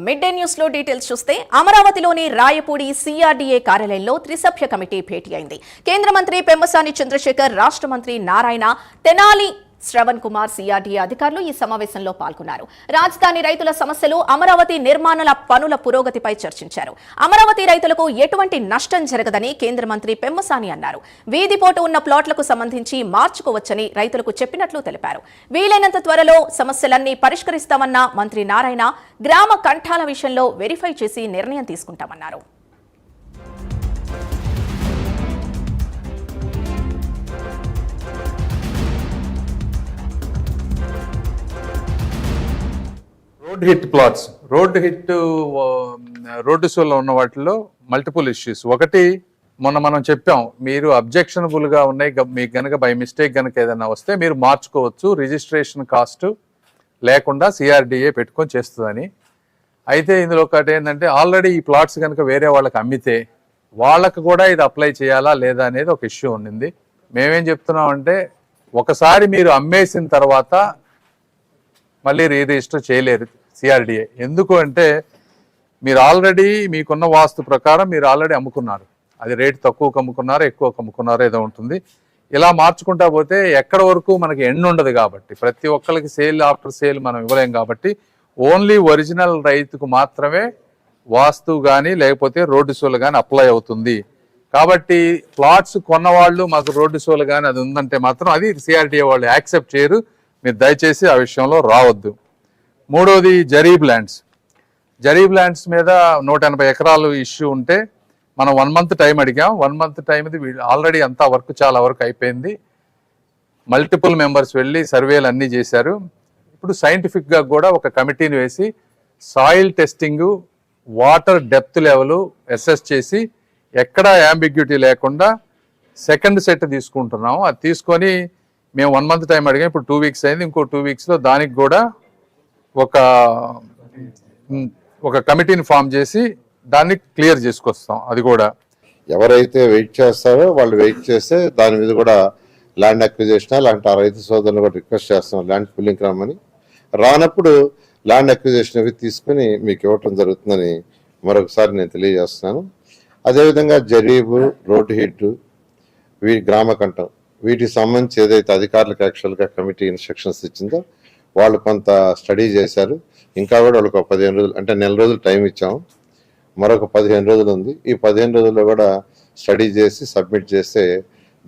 Mid day news లో details చూస్తే అమరావతిలోని రాయపూడి సిఆర్డీఏ కార్యాలయంలో త్రిసభ్య కమిటీ భేటీ అయింది. కేంద్ర మంత్రి పెమ్మసాని చంద్రశేఖర్, రాష్ట్ర మంత్రి నారాయణ, తెనాలి శ్రవణ్ కుమార్ సిఆర్డీఏ అధికారులు ఈ సమావేశంలో పాల్గొన్నారు. రాజధాని రైతుల సమస్యలు, అమరావతి నిర్మాణాల పనుల పురోగతిపై చర్చించారు. అమరావతి రైతులకు ఎటువంటి నష్టం జరగదని కేంద్ర మంత్రి పెమ్మసాని అన్నారు. వీధిపోటు ఉన్న ప్లాట్లకు సంబంధించి మార్చుకోవచ్చని రైతులకు చెప్పినట్లు తెలిపారు. వీలైనంత త్వరలో సమస్యలన్నీ పరిష్కరిస్తామన్న మంత్రి నారాయణ, గ్రామ కంఠాల విషయంలో వెరిఫై చేసి నిర్ణయం తీసుకుంటామన్నారు. రోడ్డు షోలో ఉన్న వాటిలో మల్టిపుల్ ఇష్యూస్. ఒకటి, మొన్న మనం చెప్పాం, మీరు అబ్జెక్షనబుల్గా ఉన్నాయి, మీకు గనక బై మిస్టేక్ గనక ఏదైనా వస్తే మీరు మార్చుకోవచ్చు, రిజిస్ట్రేషన్ కాస్ట్ లేకుండా సిఆర్డీఏ పెట్టుకొని చేస్తుందని. అయితే ఇందులో ఒకటి ఏంటంటే, ఆల్రెడీ ఈ ప్లాట్స్ కనుక వేరే వాళ్ళకి అమ్మితే వాళ్ళకు కూడా ఇది అప్లై చేయాలా లేదా అనేది ఒక ఇష్యూ ఉండింది. మేమేం చెప్తున్నామంటే, ఒకసారి మీరు అమ్మేసిన తర్వాత మళ్ళీ రిజిస్టర్ చేయలేరు సిఆర్డీఏ. ఎందుకు అంటే, మీరు ఆల్రెడీ మీకున్న వాస్తు ప్రకారం మీరు ఆల్రెడీ అమ్ముకున్నారు. అది రేటు తక్కువకు అమ్ముకున్నారో ఎక్కువకు అమ్ముకున్నారో ఏదో ఉంటుంది. ఇలా మార్చుకుంటా పోతే ఎక్కడ వరకు మనకి ఎండ్ ఉండదు. కాబట్టి ప్రతి ఒక్కరికి సేల్ ఆఫ్టర్ సేల్ మనం ఇవ్వలేం. కాబట్టి ఓన్లీ ఒరిజినల్ రైతుకు మాత్రమే వాస్తు కానీ లేకపోతే రోడ్డు షోలు కానీ అప్లై అవుతుంది. కాబట్టి ప్లాట్స్ కొన్నవాళ్ళు మాకు రోడ్డు షోలు కానీ అది ఉందంటే మాత్రం అది సిఆర్డీఏ వాళ్ళు యాక్సెప్ట్ చేయరు. మీరు దయచేసి ఆ విషయంలో రావద్దు. మూడోది, జరీబ్ ల్యాండ్స్ మీద 180 ఎకరాలు ఇష్యూ ఉంటే మనం 1 month టైం అడిగాం. 1 month టైం ఆల్రెడీ అంతా వర్క్ చాలా వరకు అయిపోయింది. మల్టిపుల్ మెంబర్స్ వెళ్ళి సర్వేలు అన్నీ చేశారు. ఇప్పుడు సైంటిఫిక్గా కూడా ఒక కమిటీని వేసి soil testing, water depth level assess చేసి ఎక్కడా యాంబిగ్యూటీ లేకుండా సెకండ్ సెట్ తీసుకుంటున్నాము. అది తీసుకొని మేము 1 month టైం అడిగాం. ఇప్పుడు 2 weeks అయింది. ఇంకో 2 weeksలో దానికి కూడా ఒక కమిటీని ఫామ్ చేసి దాన్ని క్లియర్ చేసుకొస్తాం. అది కూడా ఎవరైతే వెయిట్ చేస్తారో వాళ్ళు వెయిట్ చేస్తే దాని మీద కూడా ల్యాండ్ అక్విజిషన్ అలాంటి ఆ రైతు సోదరులు కూడా రిక్వెస్ట్ చేస్తాం ల్యాండ్ పుల్లింగ్ రమ్మని. రానప్పుడు ల్యాండ్ అక్విజిషన్ అవి తీసుకుని మీకు ఇవ్వటం జరుగుతుందని మరొకసారి నేను తెలియజేస్తున్నాను. అదేవిధంగా జరీబు, రోడ్డు హిట్, గ్రామ కంఠం, వీటికి సంబంధించి ఏదైతే అధికారులకు యాక్చువల్గా కమిటీ ఇన్స్ట్రక్షన్స్ ఇచ్చిందో వాళ్ళు కొంత స్టడీ చేశారు. ఇంకా కూడా వాళ్ళకి 15 రోజులు, అంటే నెల రోజులు టైం ఇచ్చాము. మరొక 15 రోజులు ఉంది. ఈ 15 రోజుల్లో కూడా స్టడీ చేసి సబ్మిట్ చేస్తే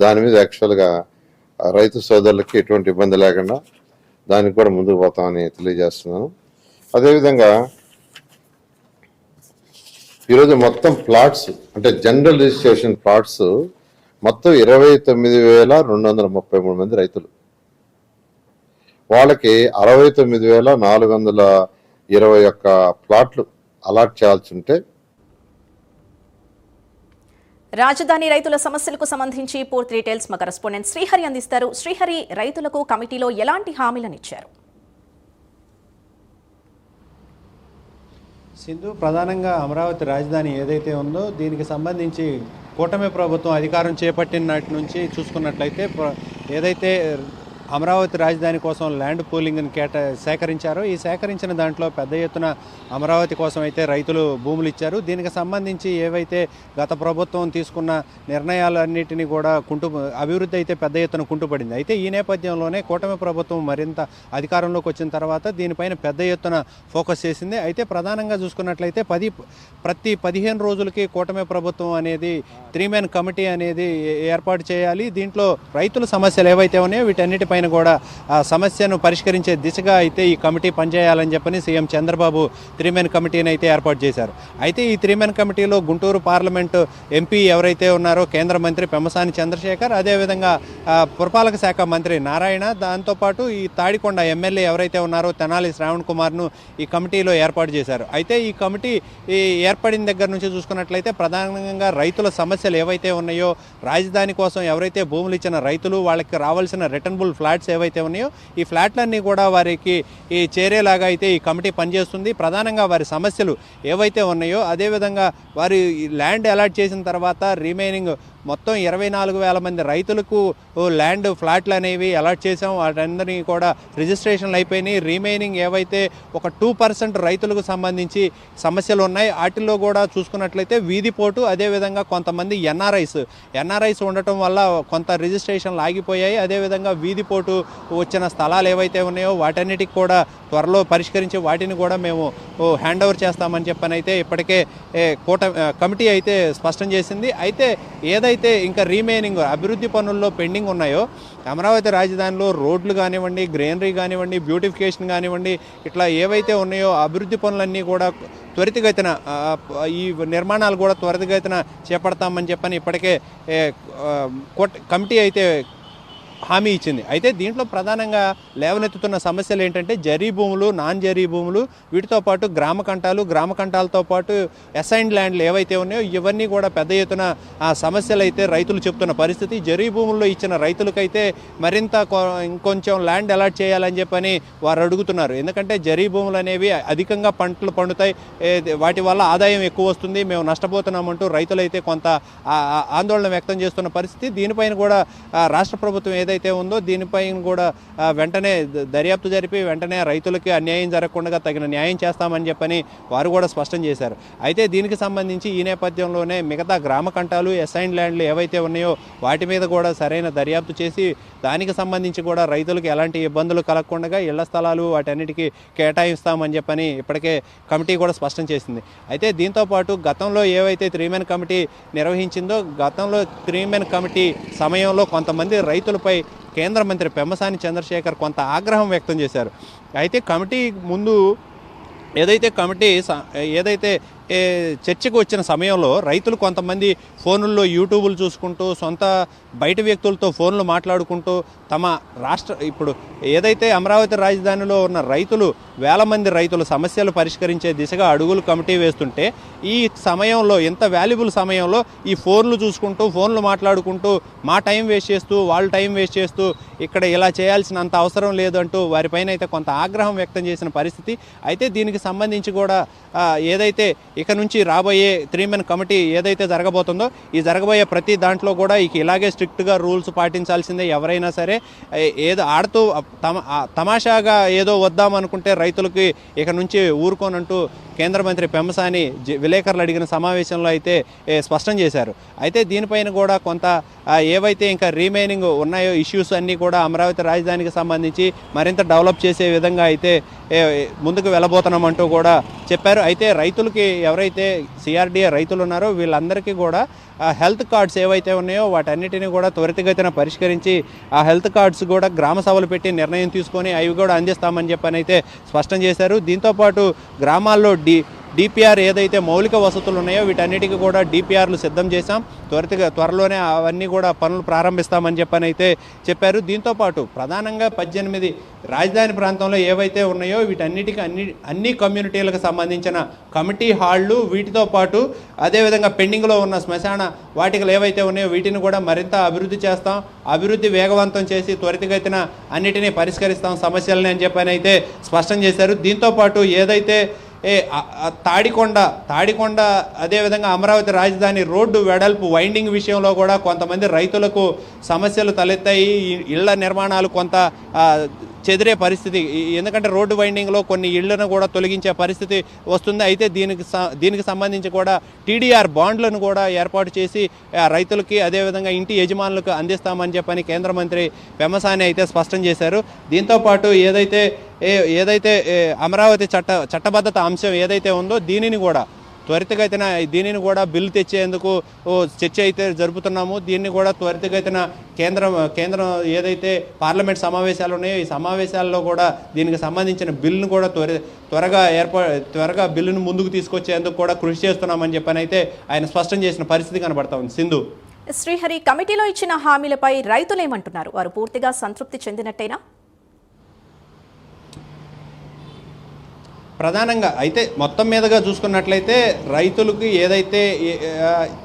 దాని మీద యాక్చువల్గా రైతు సోదరులకి ఎటువంటి ఇబ్బంది లేకుండా దానికి కూడా ముందుకు పోతామని తెలియజేస్తున్నాను. అదేవిధంగా ఈరోజు మొత్తం ప్లాట్స్, అంటే జనరల్ రిజిస్ట్రేషన్ ప్లాట్స్ మొత్తం 29,233 మంది రైతులు. వాళ్ళకి 69,421 ప్లాట్లు అలాట్ చేయాల్సి ఉంటే. రాజధాని రైతుల సమస్యలకు సంబంధించి పూర్తి డీటెయిల్స్ మా కరెస్పాండెంట్ శ్రీహరి అందిస్తారు. శ్రీహరి, రైతులకు కమిటీలో ఎలాంటి హామీలనిచ్చారు? సింధు, ప్రధానంగా అమరావతి రాజధాని ఏదైతే ఉందో దీనికి సంబంధించి కూటమి ప్రభుత్వం అధికారం చేపట్టిన నాటి నుంచి చూసుకున్నట్లయితే ఏదైతే అమరావతి రాజధాని కోసం ల్యాండ్ పూలింగ్ని సేకరించారో ఈ సేకరించిన దాంట్లో పెద్ద ఎత్తున అమరావతి కోసం అయితే రైతులు భూములు ఇచ్చారు. దీనికి సంబంధించి ఏవైతే గత ప్రభుత్వం తీసుకున్న నిర్ణయాలన్నిటినీ కూడా అభివృద్ధి అయితే పెద్ద ఎత్తున కుంటుపడింది. అయితే ఈ నేపథ్యంలోనే కూటమి ప్రభుత్వం మరింత అధికారంలోకి వచ్చిన తర్వాత దీనిపైన పెద్ద ఎత్తున ఫోకస్ చేసింది. అయితే ప్రధానంగా చూసుకున్నట్లయితే ప్రతి 15 రోజులకి కూటమి ప్రభుత్వం అనేది 3-man కమిటీ అనేది ఏర్పాటు చేయాలి. దీంట్లో రైతుల సమస్యలు ఏవైతే ఉన్నాయో వీటన్నిటిపై కూడా ఆ సమస్యను పరిష్కరించే దిశగా అయితే ఈ కమిటీ పనిచేయాలని చెప్పని సీఎం చంద్రబాబు 3-man కమిటీని అయితే ఏర్పాటు చేశారు. అయితే ఈ 3-man కమిటీలో గుంటూరు పార్లమెంటు ఎంపీ ఎవరైతే ఉన్నారో కేంద్ర మంత్రి పెమ్మసాని చంద్రశేఖర్, అదేవిధంగా పురపాలక శాఖ మంత్రి నారాయణ, దాంతోపాటు ఈ తాడికొండ ఎమ్మెల్యే ఎవరైతే ఉన్నారో తెనాలి శ్రవణ్ కుమార్ను ఈ కమిటీలో ఏర్పాటు చేశారు. అయితే ఈ కమిటీ ఏర్పడిన దగ్గర నుంచి చూసుకున్నట్లయితే ప్రధానంగా రైతుల సమస్యలు ఏవైతే ఉన్నాయో, రాజధాని కోసం ఎవరైతే భూములు ఇచ్చిన రైతులు వాళ్ళకి రావాల్సిన రిటర్నబుల్ ఫ్లాట్స్ ఏవైతే ఉన్నాయో ఈ ఫ్లాట్లన్నీ కూడా వారికి ఈ చేరేలాగా అయితే ఈ కమిటీ పనిచేస్తుంది. ప్రధానంగా వారి సమస్యలు ఏవైతే ఉన్నాయో, అదేవిధంగా వారి ల్యాండ్ అలాట్ చేసిన తర్వాత రిమైనింగ్ మొత్తం 24,000 మంది రైతులకు ల్యాండ్ ఫ్లాట్లు అనేవి అలాట్ చేసాం. వాటందరినీ కూడా రిజిస్ట్రేషన్లు అయిపోయినాయి. రిమైనింగ్ ఏవైతే ఒక 2% రైతులకు సంబంధించి సమస్యలు ఉన్నాయి. వాటిల్లో కూడా చూసుకున్నట్లయితే వీధిపోటు, అదేవిధంగా కొంతమంది ఎన్ఆర్ఐస్ ఉండటం వల్ల కొంత రిజిస్ట్రేషన్లు ఆగిపోయాయి. అదేవిధంగా వీధిపోటు వచ్చిన స్థలాలు ఏవైతే ఉన్నాయో వాటన్నిటికి కూడా త్వరలో పరిష్కరించి వాటిని కూడా మేము హ్యాండ్ ఓవర్ చేస్తామని చెప్పనైతే ఇప్పటికే కమిటీ అయితే స్పష్టం చేసింది. అయితే ఏదైతే ఇంకా రిమైనింగ్ అభివృద్ధి పనుల్లో పెండింగ్ ఉన్నాయో అమరావతి రాజధానిలో రోడ్లు కానివ్వండి, గ్రీనరీ కానివ్వండి, బ్యూటిఫికేషన్ కానివ్వండి, ఇట్లా ఏవైతే ఉన్నాయో అభివృద్ధి పనులన్నీ కూడా త్వరితగతిన ఈ నిర్మాణాలు కూడా త్వరితగతిన చేపడతామని చెప్పని ఇప్పటికే కమిటీ అయితే హామీ ఇచ్చింది. అయితే దీంట్లో ప్రధానంగా లేవనెత్తుతున్న సమస్యలు ఏంటంటే జరీ భూములు, నాన్ జరీ భూములు, వీటితో పాటు గ్రామ కంటాలతో పాటు అసైన్డ్ ల్యాండ్లు ఏవైతే ఉన్నాయో ఇవన్నీ కూడా పెద్ద ఎత్తున సమస్యలు అయితే రైతులు చెప్తున్న పరిస్థితి. జరీ భూముల్లో ఇచ్చిన రైతులకైతే మరింత ఇంకొంచెం ల్యాండ్ అలాట్ చేయాలని చెప్పని వారు అడుగుతున్నారు. ఎందుకంటే జరీ భూములు అనేవి అధికంగా పంటలు పండుతాయి, వాటి వల్ల ఆదాయం ఎక్కువ వస్తుంది, మేము నష్టపోతున్నామంటూ రైతులైతే కొంత ఆందోళన వ్యక్తం చేస్తున్న పరిస్థితి. దీనిపైన కూడా రాష్ట్ర ప్రభుత్వం ఏదైతే ఉందో దీనిపైన కూడా వెంటనే దర్యాప్తు జరిపి వెంటనే రైతులకి అన్యాయం జరగకుండా తగిన న్యాయం చేస్తామని చెప్పని వారు కూడా స్పష్టం చేశారు. అయితే దీనికి సంబంధించి ఈ నేపథ్యంలోనే మిగతా గ్రామ కంటాలు, అసైన్డ్ ల్యాండ్లు ఏవైతే ఉన్నాయో వాటి మీద కూడా సరైన దర్యాప్తు చేసి దానికి సంబంధించి కూడా రైతులకు ఎలాంటి ఇబ్బందులు కలగకుండా ఇళ్ల స్థలాలు వాటన్నిటికీ కేటాయిస్తామని చెప్పని ఇప్పటికే కమిటీ కూడా స్పష్టం చేసింది. అయితే దీంతోపాటు గతంలో ఏవైతే 3 కమిటీ నిర్వహించిందో గతంలో 3 కమిటీ సమయంలో కొంతమంది రైతులపై కేంద్ర మంత్రి పెమ్మసాని చంద్రశేఖర్ కొంత ఆగ్రహం వ్యక్తం చేశారు. అయితే కమిటీ ముందు ఏదైతే చర్చకు వచ్చిన సమయంలో రైతులు కొంతమంది ఫోనుల్లో యూట్యూబులు చూసుకుంటూ సొంత బయట వ్యక్తులతో ఫోన్లు మాట్లాడుకుంటూ తమ ఇప్పుడు ఏదైతే అమరావతి రాజధానిలో ఉన్న వేల మంది రైతుల సమస్యలు పరిష్కరించే దిశగా అడుగులు కమిటీ వేస్తుంటే ఈ సమయంలో ఇంత వాల్యుబుల్ సమయంలో ఈ ఫోన్లు చూసుకుంటూ ఫోన్లు మాట్లాడుకుంటూ మా టైం వేస్ట్ చేస్తూ వాళ్ళ టైం వేస్ట్ చేస్తూ ఇక్కడ ఇలా చేయాల్సినంత అవసరం లేదంటూ వారిపైన అయితే కొంత ఆగ్రహం వ్యక్తం చేసిన పరిస్థితి. అయితే దీనికి సంబంధించి కూడా ఏదైతే ఇక నుంచి రాబోయే 3 కమిటీ ఏదైతే జరగబోతుందో ఈ జరగబోయే ప్రతి దాంట్లో కూడా ఇలాగే స్ట్రిక్ట్గా రూల్స్ పాటించాల్సిందే. ఎవరైనా సరే ఏదో ఆడుతూ తమాషాగా ఏదో వద్దామనుకుంటే రైతులకి ఇక నుంచి ఊరుకోనంటూ కేంద్ర మంత్రి పెమ్మసాని విలేకరులు అడిగిన సమావేశంలో అయితే స్పష్టం చేశారు. అయితే దీనిపైన కూడా కొంత ఏవైతే ఇంకా రిమైనింగ్ ఉన్నాయో ఇష్యూస్ అన్నీ కూడా అమరావతి రాజధానికి సంబంధించి మరింత డెవలప్ చేసే విధంగా అయితే ముందుకు వెళ్ళబోతున్నామంటూ కూడా చెప్పారు. అయితే రైతులకి ఎవరైతే సిఆర్డీఏ రైతులు ఉన్నారో వీళ్ళందరికీ కూడా హెల్త్ కార్డ్స్ ఏవైతే ఉన్నాయో వాటన్నిటిని కూడా త్వరితగతిన పరిష్కరించి ఆ హెల్త్ కార్డ్స్ కూడా గ్రామ సభలు పెట్టి నిర్ణయం తీసుకొని అవి కూడా అందిస్తామని చెప్పని అయితే స్పష్టం చేశారు. దీంతోపాటు గ్రామాల్లో డిపిఆర్ ఏదైతే మౌలిక వసతులు ఉన్నాయో వీటన్నిటికీ కూడా డిపిఆర్లు సిద్ధం చేశాం, త్వరలోనే అవన్నీ కూడా పనులు ప్రారంభిస్తామని చెప్పని అయితే చెప్పారు. దీంతోపాటు ప్రధానంగా 18 రాజధాని ప్రాంతంలో ఏవైతే ఉన్నాయో వీటన్నిటికీ అన్ని కమ్యూనిటీలకు సంబంధించిన కమిటీ హాళ్ళు, వీటితో పాటు అదేవిధంగా పెండింగ్లో ఉన్న శ్మశాన వాటికలు ఏవైతే ఉన్నాయో వీటిని కూడా మరింత అభివృద్ధి చేస్తాం, అభివృద్ధి వేగవంతం చేసి త్వరితగతిన అన్నిటినీ పరిష్కరిస్తాం సమస్యలని అని చెప్పని అయితే స్పష్టం చేశారు. దీంతోపాటు ఏదైతే తాడికొండ అదేవిధంగా అమరావతి రాజధాని రోడ్డు వెడల్పు వైండింగ్ విషయంలో కూడా కొంతమంది రైతులకు సమస్యలు తలెత్తాయి. ఇళ్ల నిర్మాణాలు కొంత చెదిరే పరిస్థితి, ఎందుకంటే రోడ్డు వైండింగ్లో కొన్ని ఇళ్లను కూడా తొలగించే పరిస్థితి వస్తుంది. అయితే దీనికి సంబంధించి కూడా టీడీఆర్ బాండ్లను కూడా ఏర్పాటు చేసి రైతులకి అదేవిధంగా ఇంటి యజమానులకు అందిస్తామని చెప్పని కేంద్ర మంత్రి పెమ్మసాని అయితే స్పష్టం చేశారు. దీంతోపాటు ఏదైతే అమరావతి చట్టబద్ధత అంశం ఏదైతే ఉందో దీనిని కూడా బిల్లు తెచ్చేందుకు చర్చ అయితే జరుపుతున్నాము. దీన్ని కూడా త్వరితగతిన కేంద్రం ఏదైతే పార్లమెంట్ సమావేశాలు ఉన్నాయో ఈ సమావేశాల్లో కూడా దీనికి సంబంధించిన బిల్లును కూడా త్వరగా బిల్లును ముందుకు తీసుకొచ్చేందుకు కూడా కృషి చేస్తున్నామని చెప్పని అయితే ఆయన స్పష్టం చేసిన పరిస్థితి కనబడతా ఉంది. సింధు. శ్రీహరి, కమిటీలో ఇచ్చిన హామీలపై రైతులు ఏమంటున్నారు? వారు పూర్తిగా సంతృప్తి చెందినట్టేనా? ప్రధానంగా అయితే మొత్తం మీదుగా చూసుకున్నట్లయితే రైతులకు ఏదైతే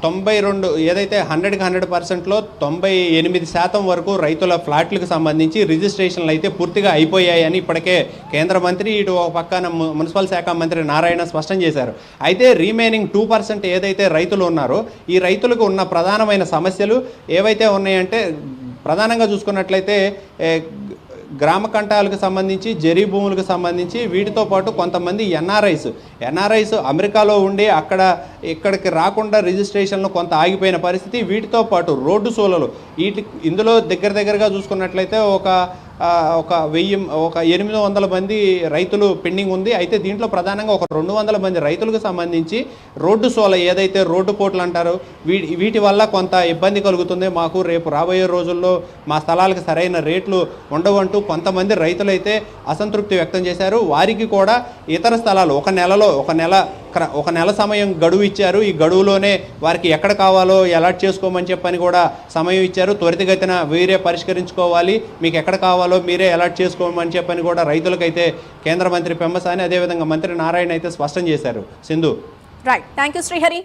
92 ఏదైతే 100% 98% వరకు రైతుల ఫ్లాట్లకు సంబంధించి రిజిస్ట్రేషన్లు అయితే పూర్తిగా అయిపోయాయని ఇప్పటికే కేంద్ర మంత్రి ఇటు ఒక పక్కన మున్సిపల్ శాఖ మంత్రి నారాయణ స్పష్టం చేశారు. అయితే రిమైనింగ్ 2% ఏదైతే రైతులు ఉన్నారో ఈ రైతులకు ఉన్న ప్రధానమైన సమస్యలు ఏవైతే ఉన్నాయంటే ప్రధానంగా చూసుకున్నట్లయితే గ్రామ కంటాలకు సంబంధించి జరీ భూములకు సంబంధించి వీటితో పాటు కొంతమంది ఎన్ఆర్ఐస్ అమెరికాలో ఉండి ఇక్కడికి రాకుండా రిజిస్ట్రేషన్లు కొంత ఆగిపోయిన పరిస్థితి. వీటితో పాటు రోడ్డు సోలలు ఇందులో దగ్గరగా చూసుకున్నట్లయితే ఒక 800 మంది రైతులు పెండింగ్ ఉంది. అయితే దీంట్లో ప్రధానంగా ఒక 200 మంది రైతులకు సంబంధించి రోడ్డు సోల ఏదైతే రోడ్డు పోట్లు అంటారో వీటి వల్ల కొంత ఇబ్బంది కలుగుతుంది, మాకు రేపు రాబోయే రోజుల్లో మా స్థలాలకు సరైన రేట్లు ఉండవంటూ కొంతమంది రైతులైతే అసంతృప్తి వ్యక్తం చేశారు. వారికి కూడా ఇతర స్థలాలు ఒక నెల సమయం గడువు ఇచ్చారు. ఈ గడువులోనే వారికి ఎక్కడ కావాలో అలాట్ చేసుకోమని చెప్పని కూడా సమయం ఇచ్చారు. త్వరితగతిన వీరే పరిష్కరించుకోవాలి, మీకు ఎక్కడ కావాలో మీరే అలాట్ చేసుకోమని చెప్పని కూడా రైతులకైతే కేంద్ర మంత్రి పెమ్మసాని అదేవిధంగా మంత్రి నారాయణ అయితే స్పష్టం చేశారు. Sindhu. Right, thank you Srihari.